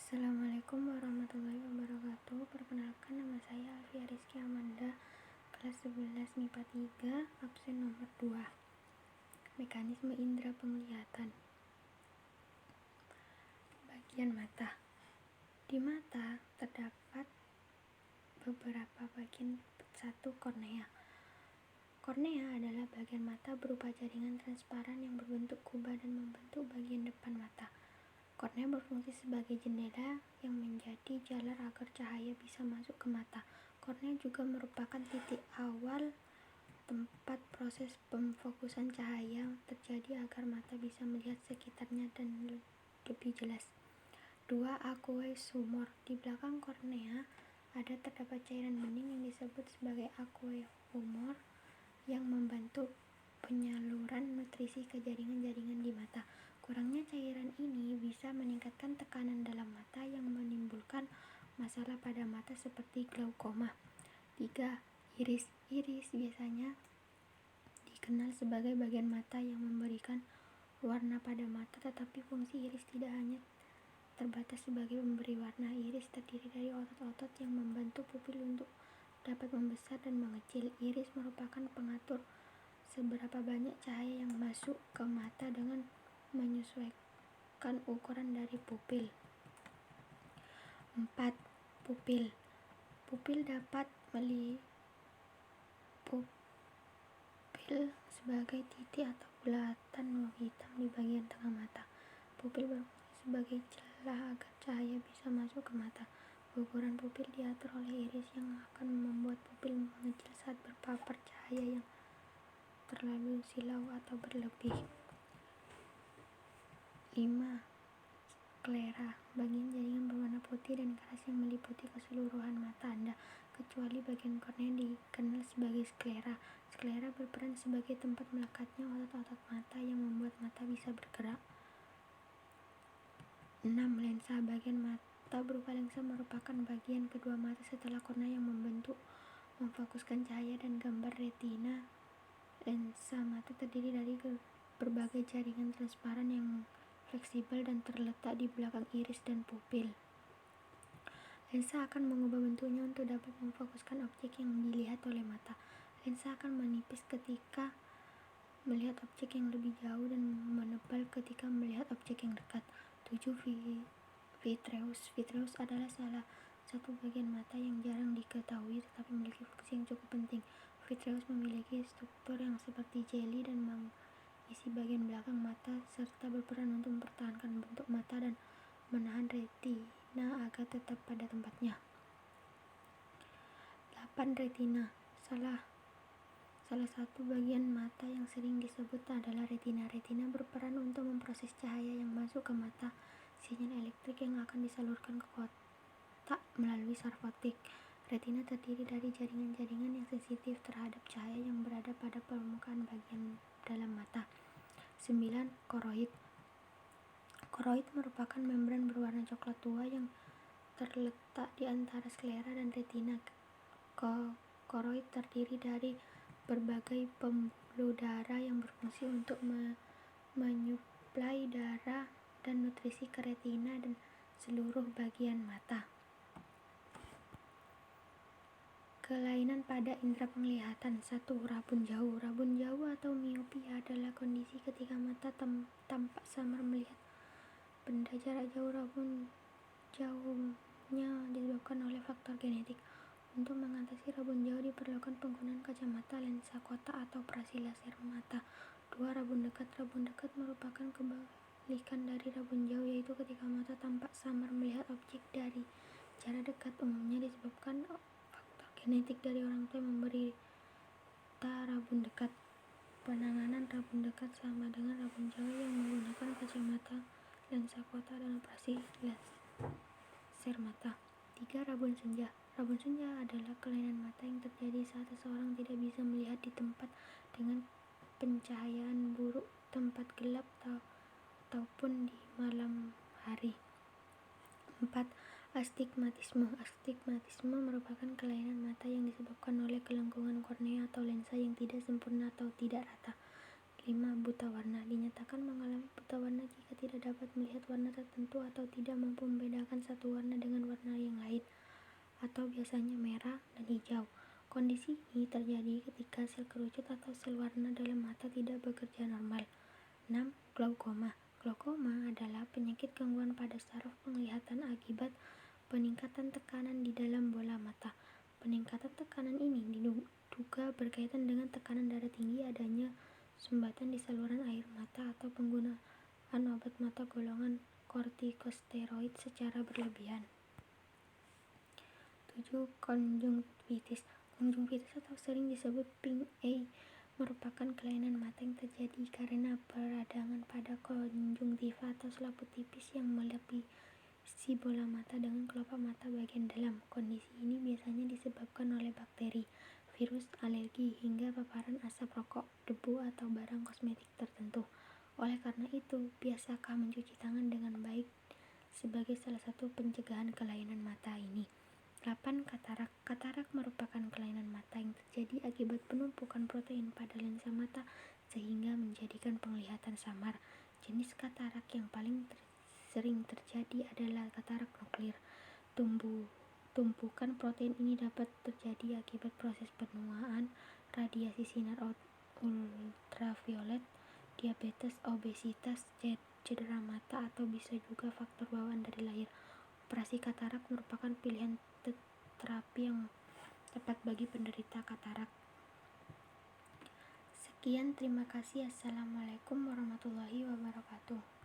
Assalamualaikum warahmatullahi wabarakatuh. Perkenalkan, nama saya Alfia Rizky Amanda, kelas 11 MIPA 3, absen nomor 2. Mekanisme indera penglihatan. Bagian mata. Di mata terdapat beberapa bagian. 1. Kornea. Kornea adalah bagian mata berupa jaringan transparan yang berbentuk kubah dan membentuk bagian depan mata. Kornea berfungsi sebagai jendela yang menjadi jalan agar cahaya bisa masuk ke mata. Kornea juga merupakan titik awal tempat proses pemfokusan cahaya terjadi agar mata bisa melihat sekitarnya dan lebih jelas. 2. Aqueous humor. Di belakang kornea terdapat cairan bening yang disebut sebagai aqueous humor yang membantu penyaluran nutrisi ke jaringan-jaringan di mata. Kurangnya cairan ini bisa meningkatkan tekanan dalam mata yang menimbulkan masalah pada mata seperti glaukoma. 3. Iris. Iris biasanya dikenal sebagai bagian mata yang memberikan warna pada mata, tetapi fungsi iris tidak hanya terbatas sebagai memberi warna. Iris terdiri dari otot-otot yang membantu pupil untuk dapat membesar dan mengecil. Iris merupakan pengatur seberapa banyak cahaya yang masuk ke mata dengan menyesuaikan ukuran dari pupil. 4. Pupil. Pupil dapat sebagai titik atau bulatan hitam di bagian tengah mata. Pupil berfungsi sebagai celah agar cahaya bisa masuk ke mata. Ukuran pupil diatur oleh iris yang akan membuat pupil mengecil saat berpapar cahaya yang terlalu silau atau berlebih. 5. Sklera. Bagian jaringan berwarna putih dan keras yang meliputi keseluruhan mata Anda, kecuali bagian kornea dikenal sebagai sklera. Sklera berperan sebagai tempat melekatnya otot-otot mata yang membuat mata bisa bergerak. 6. Lensa. Bagian mata berupa lensa merupakan bagian kedua mata setelah kornea yang memfokuskan cahaya dan gambar retina. Lensa mata terdiri dari berbagai jaringan transparan yang fleksibel dan terletak di belakang iris dan pupil. Lensa akan mengubah bentuknya untuk dapat memfokuskan objek yang dilihat oleh mata. Lensa akan menipis ketika melihat objek yang lebih jauh dan menebal ketika melihat objek yang dekat. 7. Vitreous. Vitreous adalah salah satu bagian mata yang jarang diketahui tetapi memiliki fungsi yang cukup penting. Vitreous memiliki struktur yang seperti jeli dan mengisi bagian belakang mata serta berperan untuk mempertahankan bentuk mata dan menahan retina agar tetap pada tempatnya. 8. Retina. Salah satu bagian mata yang sering disebut adalah retina. Retina berperan untuk memproses cahaya yang masuk ke mata. Sinyal elektrik yang akan disalurkan ke otak melalui saraf optik. Retina terdiri dari jaringan-jaringan yang sensitif terhadap cahaya yang berada pada permukaan bagian dalam mata. 9. Koroid. Koroid merupakan membran berwarna coklat tua yang terletak di antara sklera dan retina. Koroid terdiri dari berbagai pembuluh darah yang berfungsi untuk menyuplai darah dan nutrisi ke retina dan seluruh bagian mata. Kelainan pada indera penglihatan. 1. Rabun jauh. Rabun jauh atau miopia adalah kondisi ketika mata tampak samar melihat benda jarak jauh. Rabun jauhnya disebabkan oleh faktor genetik. Untuk mengatasi rabun jauh diperlukan penggunaan kacamata, lensa kotak, atau operasi laser mata. 2. Rabun dekat. Rabun dekat merupakan kebalikan dari rabun jauh, yaitu ketika mata tampak samar melihat objek dari jarak dekat. Umumnya disebabkan genetik dari orang tua yang menderita rabun dekat. Penanganan rabun dekat sama dengan rabun jauh yang menggunakan kacamata, lensa kotak, dan operasi laser mata. 3. Rabun senja. Rabun senja adalah kelainan mata yang terjadi saat seseorang tidak bisa melihat di tempat dengan pencahayaan buruk, tempat gelap, ataupun di malam hari. 4. Astigmatisme. Astigmatisme merupakan kelainan mata yang disebabkan oleh kelengkungan kornea atau lensa yang tidak sempurna atau tidak rata. 5. Buta warna dinyatakan mengalami buta warna jika tidak dapat melihat warna tertentu atau tidak mampu membedakan satu warna dengan warna yang lain, atau biasanya merah dan hijau. Kondisi ini terjadi ketika sel kerucut atau sel warna dalam mata tidak bekerja normal. 6. Glaukoma. Glaukoma adalah penyakit gangguan pada saraf penglihatan akibat peningkatan tekanan di dalam bola mata. Peningkatan tekanan ini diduga berkaitan dengan tekanan darah tinggi, adanya sumbatan di saluran air mata, atau penggunaan obat mata golongan kortikosteroid secara berlebihan. 7. Konjungtivitis. Konjungtivitis atau sering disebut pink eye merupakan kelainan mata yang terjadi karena peradangan pada konjungtiva atau selaput tipis yang melapisi bola mata dengan kelopak mata bagian dalam. Kondisi ini biasanya disebabkan oleh bakteri, virus, alergi, hingga paparan asap rokok, debu, atau barang kosmetik tertentu. Oleh karena itu, biasakah mencuci tangan dengan baik sebagai salah satu pencegahan kelainan mata ini. 8. Katarak. Katarak merupakan kelainan mata yang terjadi akibat penumpukan protein pada lensa mata sehingga menjadikan penglihatan samar. Jenis katarak yang paling sering terjadi adalah katarak nuklir. Tumpukan protein ini dapat terjadi akibat proses penuaan, radiasi sinar ultraviolet, diabetes, obesitas, cedera mata, atau bisa juga faktor bawaan dari lahir. Operasi katarak merupakan pilihan terapi yang tepat bagi penderita katarak. Sekian, terima kasih. Assalamualaikum warahmatullahi wabarakatuh.